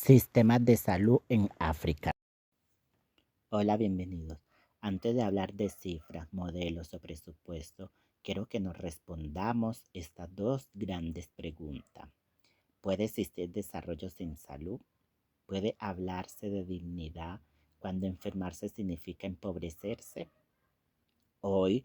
Sistemas de salud en África. Hola, bienvenidos. Antes de hablar de cifras, modelos o presupuesto, quiero que nos respondamos estas dos grandes preguntas. ¿Puede existir desarrollo sin salud? ¿Puede hablarse de dignidad cuando enfermarse significa empobrecerse? Hoy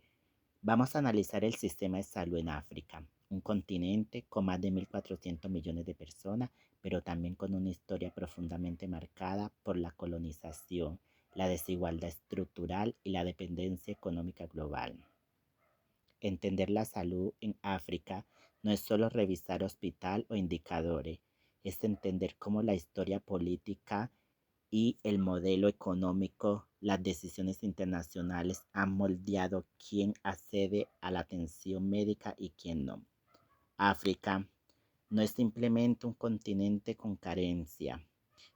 vamos a analizar el sistema de salud en África, un continente con más de 1.400 millones de personas, pero también con una historia profundamente marcada por la colonización, la desigualdad estructural y la dependencia económica global. Entender la salud en África no es solo revisar hospital o indicadores, es entender cómo la historia política y el modelo económico, las decisiones internacionales han moldeado quién accede a la atención médica y quién no. África no es simplemente un continente con carencia,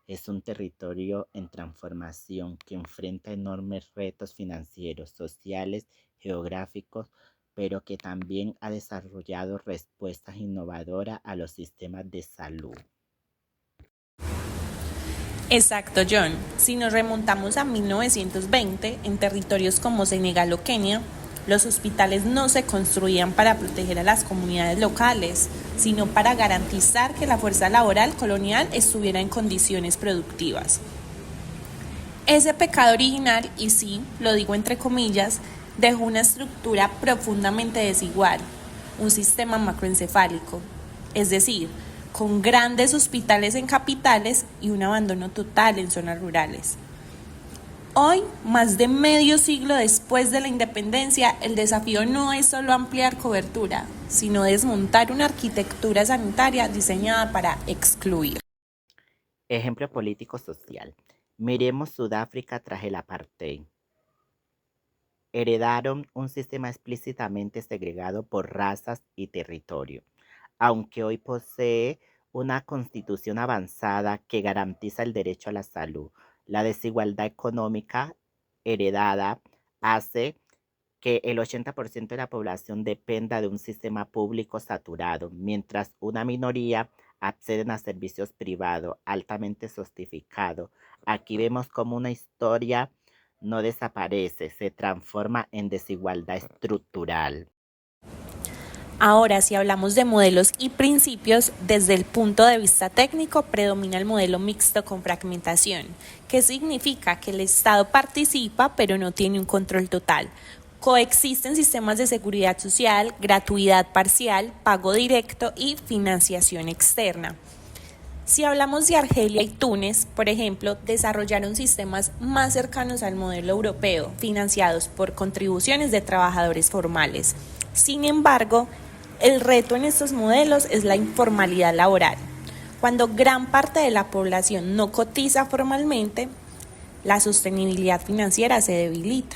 es un territorio en transformación que enfrenta enormes retos financieros, sociales, geográficos, pero que también ha desarrollado respuestas innovadoras a los sistemas de salud. Exacto, John. Si nos remontamos a 1920, en territorios como Senegal o Kenia, los hospitales no se construían para proteger a las comunidades locales, sino para garantizar que la fuerza laboral colonial estuviera en condiciones productivas. Ese pecado original, y sí, lo digo entre comillas, dejó una estructura profundamente desigual, un sistema macroencefálico, es decir, con grandes hospitales en capitales y un abandono total en zonas rurales. Hoy, más de medio siglo después de la independencia, el desafío no es solo ampliar cobertura, sino desmontar una arquitectura sanitaria diseñada para excluir. Ejemplo político-social. Miremos Sudáfrica tras el apartheid. Heredaron un sistema explícitamente segregado por razas y territorio, aunque hoy posee una constitución avanzada que garantiza el derecho a la salud. La desigualdad económica heredada hace que el 80% de la población dependa de un sistema público saturado, mientras una minoría acceden a servicios privados altamente sofisticados. Aquí vemos como una historia no desaparece, se transforma en desigualdad estructural. Ahora, si hablamos de modelos y principios, desde el punto de vista técnico predomina el modelo mixto con fragmentación, que significa que el Estado participa pero no tiene un control total. Coexisten sistemas de seguridad social, gratuidad parcial, pago directo y financiación externa. Si hablamos de Argelia y Túnez, por ejemplo, desarrollaron sistemas más cercanos al modelo europeo, financiados por contribuciones de trabajadores formales. Sin embargo, el reto en estos modelos es la informalidad laboral. Cuando gran parte de la población no cotiza formalmente, la sostenibilidad financiera se debilita.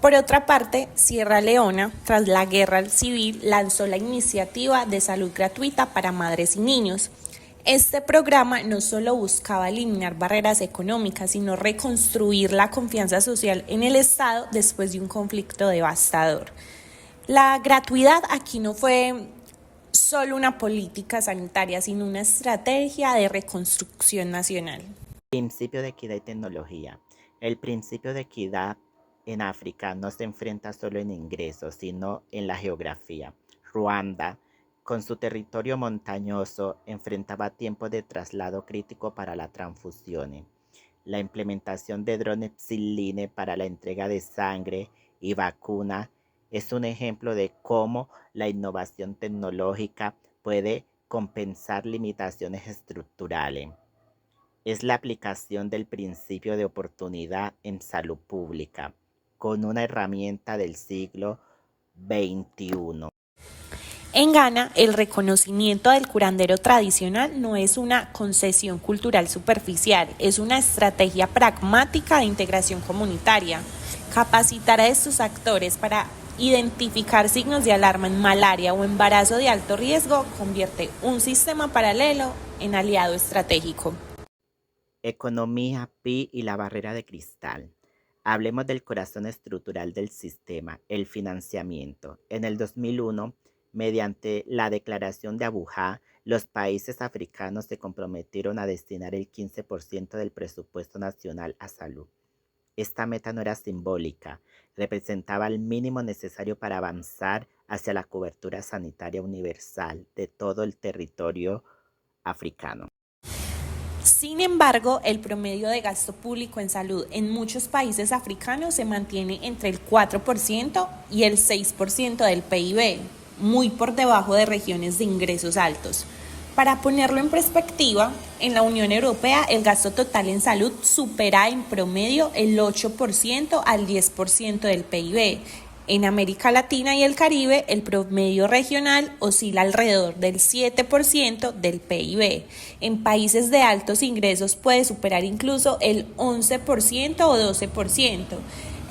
Por otra parte, Sierra Leona, tras la guerra civil, lanzó la iniciativa de salud gratuita para madres y niños. Este programa no solo buscaba eliminar barreras económicas, sino reconstruir la confianza social en el Estado después de un conflicto devastador. La gratuidad aquí no fue solo una política sanitaria, sino una estrategia de reconstrucción nacional. Principio de equidad y tecnología. El principio de equidad en África no se enfrenta solo en ingresos, sino en la geografía. Ruanda, con su territorio montañoso, enfrentaba tiempos de traslado crítico para las transfusiones. La implementación de drones Line para la entrega de sangre y vacuna es un ejemplo de cómo la innovación tecnológica puede compensar limitaciones estructurales. Es la aplicación del principio de oportunidad en salud pública con una herramienta del siglo XXI. En Ghana, el reconocimiento del curandero tradicional no es una concesión cultural superficial, es una estrategia pragmática de integración comunitaria. Capacitar a estos actores para identificar signos de alarma en malaria o embarazo de alto riesgo convierte un sistema paralelo en aliado estratégico. Economía, PI y la barrera de cristal. Hablemos del corazón estructural del sistema, el financiamiento. En el 2001, Mediante la declaración de Abuja, los países africanos se comprometieron a destinar el 15% del presupuesto nacional a salud. Esta meta no era simbólica, representaba el mínimo necesario para avanzar hacia la cobertura sanitaria universal de todo el territorio africano. Sin embargo, el promedio de gasto público en salud en muchos países africanos se mantiene entre el 4% y el 6% del PIB, muy por debajo de regiones de ingresos altos. Para ponerlo en perspectiva, en la Unión Europea el gasto total en salud supera en promedio el 8% al 10% del PIB. En América Latina y el Caribe, el promedio regional oscila alrededor del 7% del PIB. En países de altos ingresos puede superar incluso el 11% o 12%.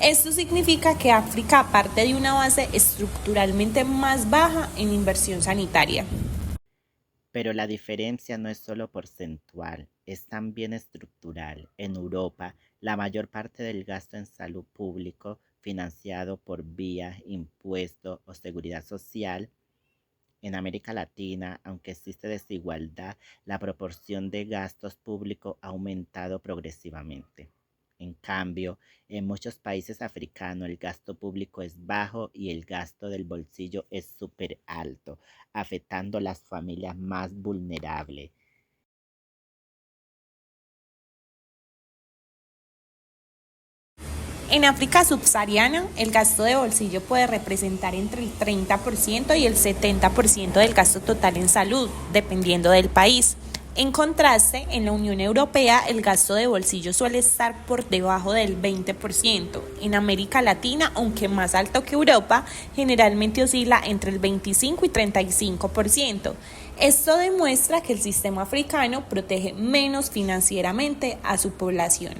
Esto significa que África parte de una base estructuralmente más baja en inversión sanitaria. Pero la diferencia no es solo porcentual, es también estructural. En Europa, la mayor parte del gasto en salud público financiado por vía impuesto o seguridad social. En América Latina, aunque existe desigualdad, la proporción de gastos públicos ha aumentado progresivamente. En cambio, en muchos países africanos el gasto público es bajo y el gasto del bolsillo es súper alto, afectando a las familias más vulnerables. En África subsahariana, el gasto de bolsillo puede representar entre el 30% y el 70% del gasto total en salud, dependiendo del país. En contraste, en la Unión Europea, el gasto de bolsillo suele estar por debajo del 20%. En América Latina, aunque más alto que Europa, generalmente oscila entre el 25 y 35%. Esto demuestra que el sistema africano protege menos financieramente a su población.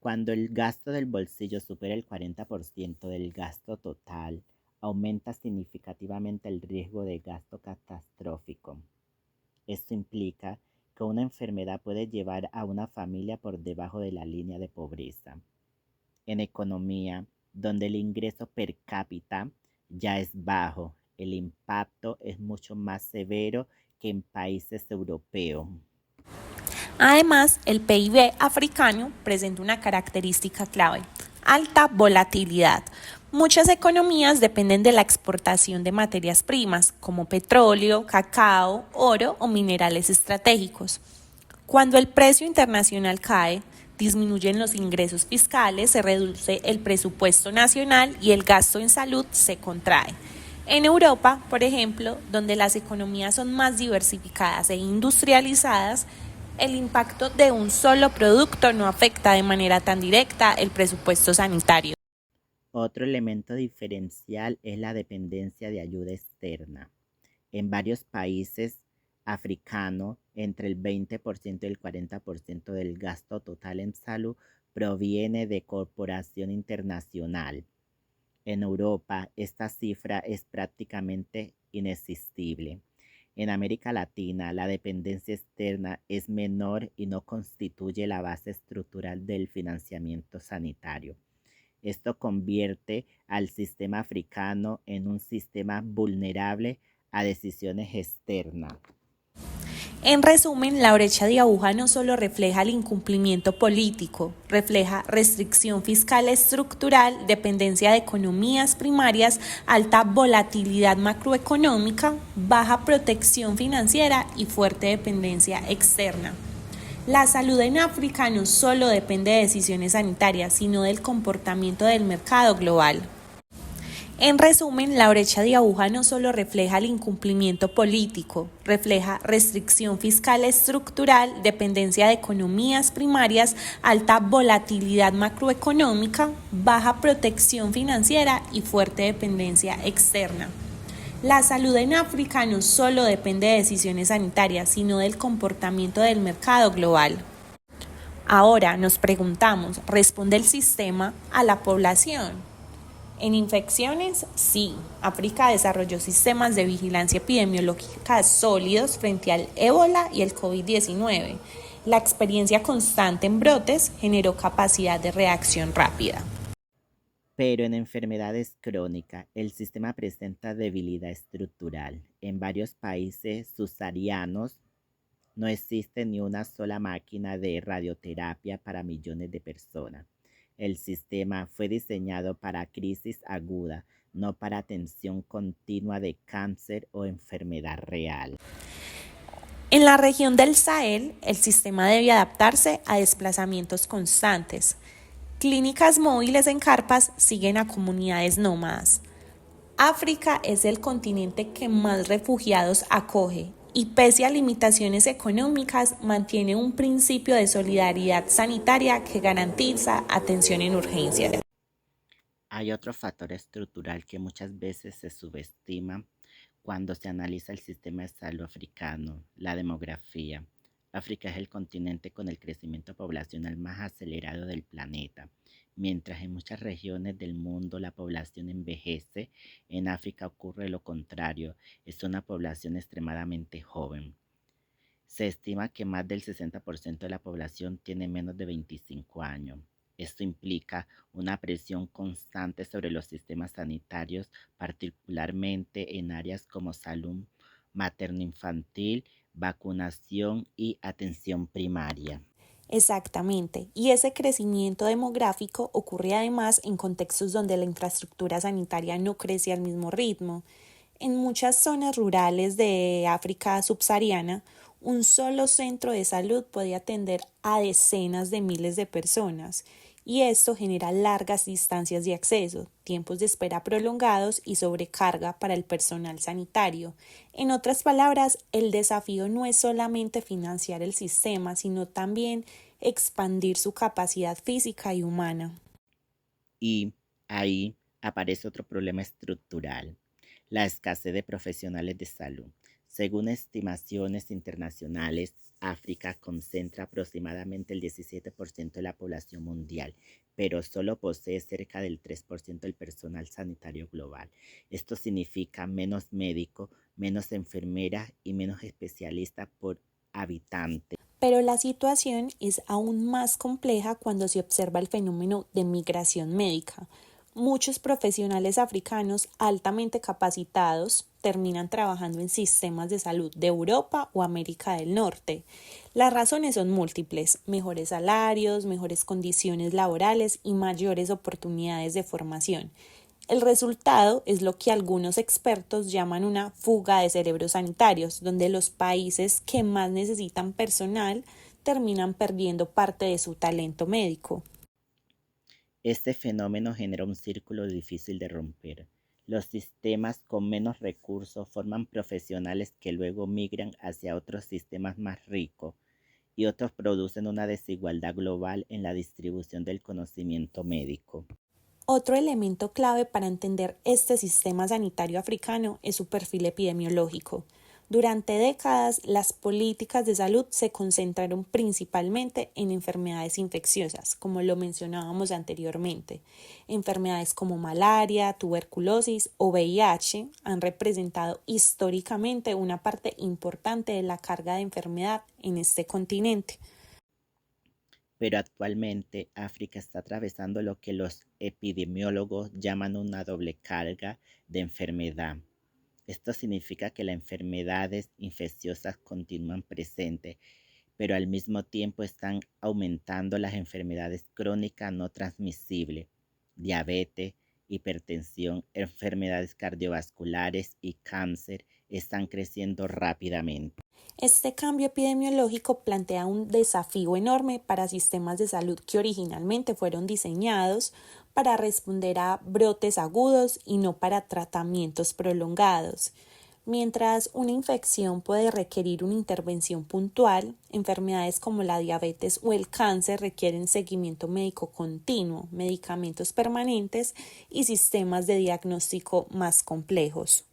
Cuando el gasto del bolsillo supera el 40% del gasto total, aumenta significativamente el riesgo de gasto catastrófico. Esto implica que una enfermedad puede llevar a una familia por debajo de la línea de pobreza. En economía, donde el ingreso per cápita ya es bajo, el impacto es mucho más severo que en países europeos. Además, el PIB africano presenta una característica clave: alta volatilidad. Muchas economías dependen de la exportación de materias primas, como petróleo, cacao, oro o minerales estratégicos. Cuando el precio internacional cae, disminuyen los ingresos fiscales, se reduce el presupuesto nacional y el gasto en salud se contrae. En Europa, por ejemplo, donde las economías son más diversificadas e industrializadas, el impacto de un solo producto no afecta de manera tan directa el presupuesto sanitario. Otro elemento diferencial es la dependencia de ayuda externa. En varios países africanos, entre el 20% y el 40% del gasto total en salud proviene de cooperación internacional. En Europa, esta cifra es prácticamente inexistente. En América Latina, la dependencia externa es menor y no constituye la base estructural del financiamiento sanitario. Esto convierte al sistema africano en un sistema vulnerable a decisiones externas. En resumen, la brecha de aguja no solo refleja el incumplimiento político, refleja restricción fiscal estructural, dependencia de economías primarias, alta volatilidad macroeconómica, baja protección financiera y fuerte dependencia externa. La salud en África no solo depende de decisiones sanitarias, sino del comportamiento del mercado global. En resumen, la brecha de aguja no solo refleja el incumplimiento político, refleja restricción fiscal estructural, dependencia de economías primarias, alta volatilidad macroeconómica, baja protección financiera y fuerte dependencia externa. La salud en África no solo depende de decisiones sanitarias, sino del comportamiento del mercado global. Ahora nos preguntamos, ¿responde el sistema a la población? En infecciones, sí. África desarrolló sistemas de vigilancia epidemiológica sólidos frente al ébola y el COVID-19. La experiencia constante en brotes generó capacidad de reacción rápida. Pero en enfermedades crónicas, el sistema presenta debilidad estructural. En varios países subsaharianos no existe ni una sola máquina de radioterapia para millones de personas. El sistema fue diseñado para crisis aguda, no para atención continua de cáncer o enfermedad real. En la región del Sahel, el sistema debe adaptarse a desplazamientos constantes. Clínicas móviles en carpas siguen a comunidades nómadas. África es el continente que más refugiados acoge y pese a limitaciones económicas mantiene un principio de solidaridad sanitaria que garantiza atención en urgencias. Hay otro factor estructural que muchas veces se subestima cuando se analiza el sistema de salud africano, la demografía. África es el continente con el crecimiento poblacional más acelerado del planeta. Mientras en muchas regiones del mundo la población envejece, en África ocurre lo contrario, es una población extremadamente joven. Se estima que más del 60% de la población tiene menos de 25 años. Esto implica una presión constante sobre los sistemas sanitarios, particularmente en áreas como salud materno-infantil, vacunación y atención primaria. Exactamente, y ese crecimiento demográfico ocurre además en contextos donde la infraestructura sanitaria no crece al mismo ritmo. En muchas zonas rurales de África subsahariana, un solo centro de salud puede atender a decenas de miles de personas, y esto genera largas distancias de acceso, tiempos de espera prolongados y sobrecarga para el personal sanitario. En otras palabras, el desafío no es solamente financiar el sistema, sino también expandir su capacidad física y humana. Y ahí aparece otro problema estructural, la escasez de profesionales de salud. Según estimaciones internacionales, África concentra aproximadamente el 17% de la población mundial, pero solo posee cerca del 3% del personal sanitario global. Esto significa menos médicos, menos enfermeras y menos especialistas por habitante. Pero la situación es aún más compleja cuando se observa el fenómeno de migración médica. Muchos profesionales africanos altamente capacitados terminan trabajando en sistemas de salud de Europa o América del Norte. Las razones son múltiples: mejores salarios, mejores condiciones laborales y mayores oportunidades de formación. El resultado es lo que algunos expertos llaman una fuga de cerebros sanitarios, donde los países que más necesitan personal terminan perdiendo parte de su talento médico. Este fenómeno genera un círculo difícil de romper. Los sistemas con menos recursos forman profesionales que luego migran hacia otros sistemas más ricos y otros producen una desigualdad global en la distribución del conocimiento médico. Otro elemento clave para entender este sistema sanitario africano es su perfil epidemiológico. Durante décadas, las políticas de salud se concentraron principalmente en enfermedades infecciosas, como lo mencionábamos anteriormente. Enfermedades como malaria, tuberculosis o VIH han representado históricamente una parte importante de la carga de enfermedad en este continente. Pero actualmente África está atravesando lo que los epidemiólogos llaman una doble carga de enfermedad. Esto significa que las enfermedades infecciosas continúan presentes, pero al mismo tiempo están aumentando las enfermedades crónicas no transmisibles, diabetes, hipertensión, enfermedades cardiovasculares y cáncer están creciendo rápidamente. Este cambio epidemiológico plantea un desafío enorme para sistemas de salud que originalmente fueron diseñados para responder a brotes agudos y no para tratamientos prolongados. Mientras una infección puede requerir una intervención puntual, enfermedades como la diabetes o el cáncer requieren seguimiento médico continuo, medicamentos permanentes y sistemas de diagnóstico más complejos.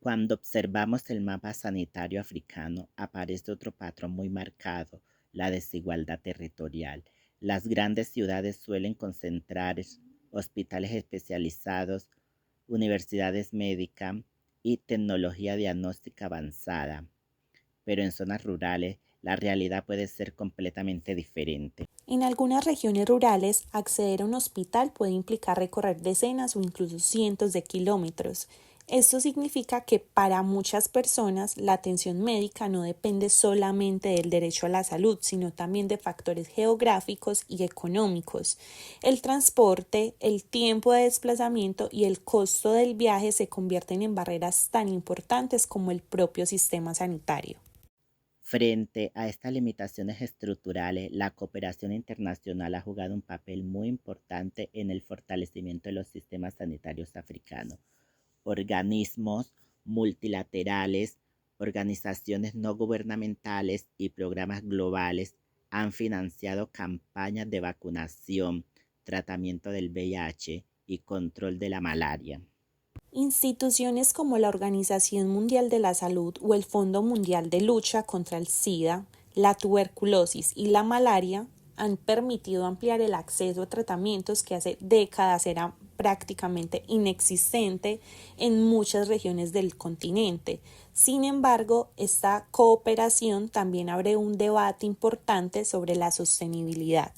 Cuando observamos el mapa sanitario africano, aparece otro patrón muy marcado, la desigualdad territorial. Las grandes ciudades suelen concentrar hospitales especializados, universidades médicas y tecnología diagnóstica avanzada, pero en zonas rurales la realidad puede ser completamente diferente. En algunas regiones rurales, acceder a un hospital puede implicar recorrer decenas o incluso cientos de kilómetros. Esto significa que para muchas personas la atención médica no depende solamente del derecho a la salud, sino también de factores geográficos y económicos. El transporte, el tiempo de desplazamiento y el costo del viaje se convierten en barreras tan importantes como el propio sistema sanitario. Frente a estas limitaciones estructurales, la cooperación internacional ha jugado un papel muy importante en el fortalecimiento de los sistemas sanitarios africanos. Organismos multilaterales, organizaciones no gubernamentales y programas globales han financiado campañas de vacunación, tratamiento del VIH y control de la malaria. Instituciones como la Organización Mundial de la Salud o el Fondo Mundial de Lucha contra el SIDA, la tuberculosis y la malaria han permitido ampliar el acceso a tratamientos que hace décadas era prácticamente inexistente en muchas regiones del continente. Sin embargo, esta cooperación también abre un debate importante sobre la sostenibilidad.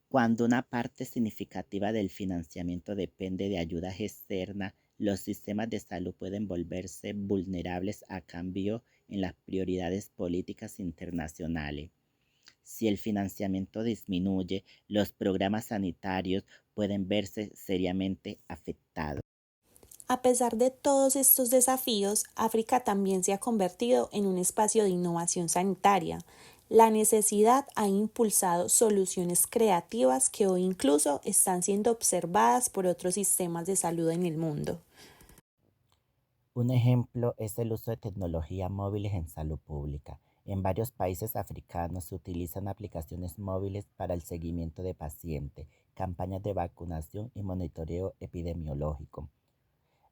Cuando una parte significativa del financiamiento depende de ayudas externas, los sistemas de salud pueden volverse vulnerables a cambio en las prioridades políticas internacionales. Si el financiamiento disminuye, los programas sanitarios pueden verse seriamente afectados. A pesar de todos estos desafíos, África también se ha convertido en un espacio de innovación sanitaria. La necesidad ha impulsado soluciones creativas que hoy incluso están siendo observadas por otros sistemas de salud en el mundo. Un ejemplo es el uso de tecnologías móviles en salud pública. En varios países africanos se utilizan aplicaciones móviles para el seguimiento de pacientes, campañas de vacunación y monitoreo epidemiológico.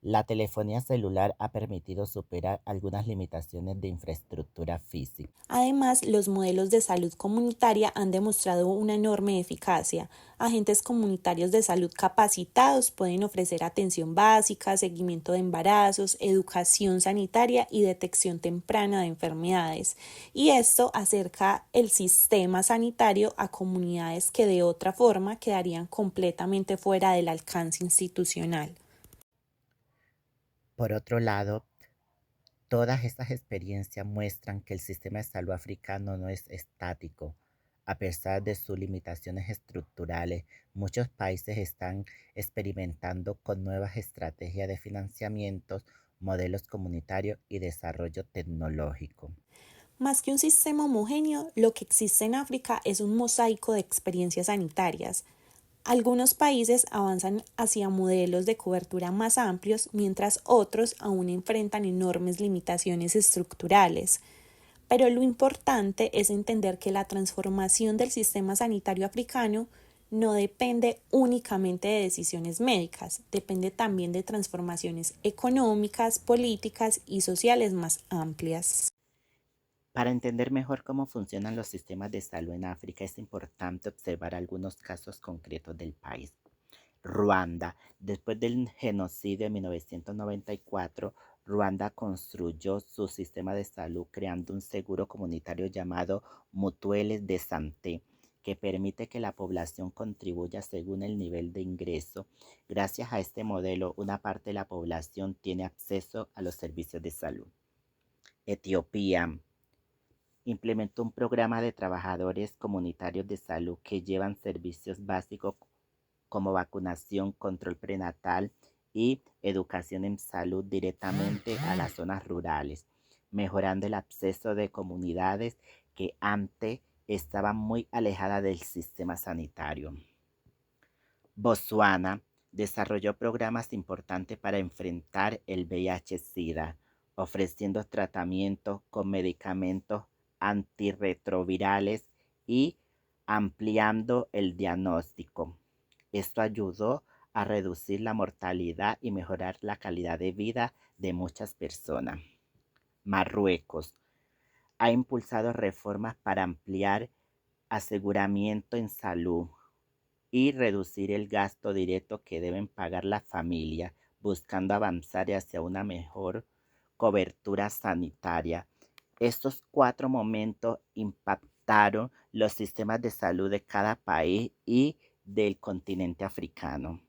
La telefonía celular ha permitido superar algunas limitaciones de infraestructura física. Además, los modelos de salud comunitaria han demostrado una enorme eficacia. Agentes comunitarios de salud capacitados pueden ofrecer atención básica, seguimiento de embarazos, educación sanitaria y detección temprana de enfermedades. Y esto acerca el sistema sanitario a comunidades que de otra forma quedarían completamente fuera del alcance institucional. Por otro lado, todas estas experiencias muestran que el sistema de salud africano no es estático. A pesar de sus limitaciones estructurales, muchos países están experimentando con nuevas estrategias de financiamiento, modelos comunitarios y desarrollo tecnológico. Más que un sistema homogéneo, lo que existe en África es un mosaico de experiencias sanitarias. Algunos países avanzan hacia modelos de cobertura más amplios, mientras otros aún enfrentan enormes limitaciones estructurales. Pero lo importante es entender que la transformación del sistema sanitario africano no depende únicamente de decisiones médicas, depende también de transformaciones económicas, políticas y sociales más amplias. Para entender mejor cómo funcionan los sistemas de salud en África, es importante observar algunos casos concretos del país. Ruanda. Después del genocidio en 1994, Ruanda construyó su sistema de salud creando un seguro comunitario llamado Mutuelles de Santé, que permite que la población contribuya según el nivel de ingreso. Gracias a este modelo, una parte de la población tiene acceso a los servicios de salud. Etiopía implementó un programa de trabajadores comunitarios de salud que llevan servicios básicos como vacunación, control prenatal y educación en salud directamente a las zonas rurales, mejorando el acceso de comunidades que antes estaban muy alejadas del sistema sanitario. Botsuana desarrolló programas importantes para enfrentar el VIH-Sida, ofreciendo tratamientos con medicamentos antirretrovirales y ampliando el diagnóstico. Esto ayudó a reducir la mortalidad y mejorar la calidad de vida de muchas personas. Marruecos ha impulsado reformas para ampliar aseguramiento en salud y reducir el gasto directo que deben pagar las familias, buscando avanzar hacia una mejor cobertura sanitaria. Estos cuatro momentos adaptaron los sistemas de salud de cada país y del continente africano.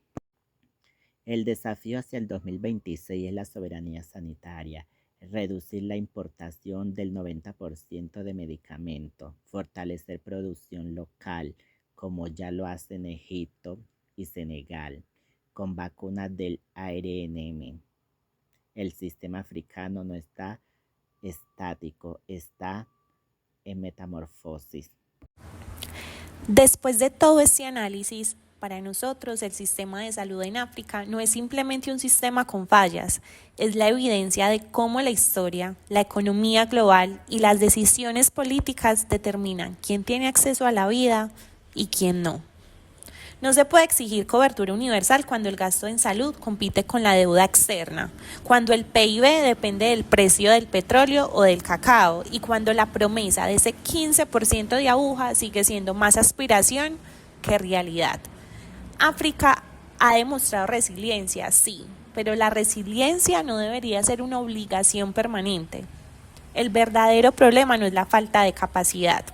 El desafío hacia el 2026 es la soberanía sanitaria, reducir la importación del 90% de medicamentos, fortalecer producción local, como ya lo hacen Egipto y Senegal, con vacunas del ARNM. El sistema africano no está estático, está en metamorfosis. Después de todo este análisis, para nosotros el sistema de salud en África no es simplemente un sistema con fallas, es la evidencia de cómo la historia, la economía global y las decisiones políticas determinan quién tiene acceso a la vida y quién no. No se puede exigir cobertura universal cuando el gasto en salud compite con la deuda externa, cuando el PIB depende del precio del petróleo o del cacao y cuando la promesa de ese 15% de aguja sigue siendo más aspiración que realidad. África ha demostrado resiliencia, sí, pero la resiliencia no debería ser una obligación permanente. El verdadero problema no es la falta de capacidad,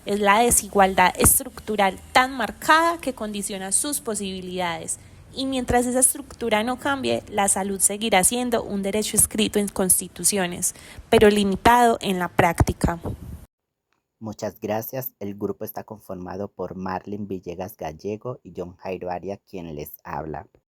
es la desigualdad estructural tan marcada que condiciona sus posibilidades. Y mientras esa estructura no cambie, la salud seguirá siendo un derecho escrito en constituciones, pero limitado en la práctica. Muchas gracias. El grupo está conformado por Marlene Villegas Gallego y John Jairo Arias, quien les habla.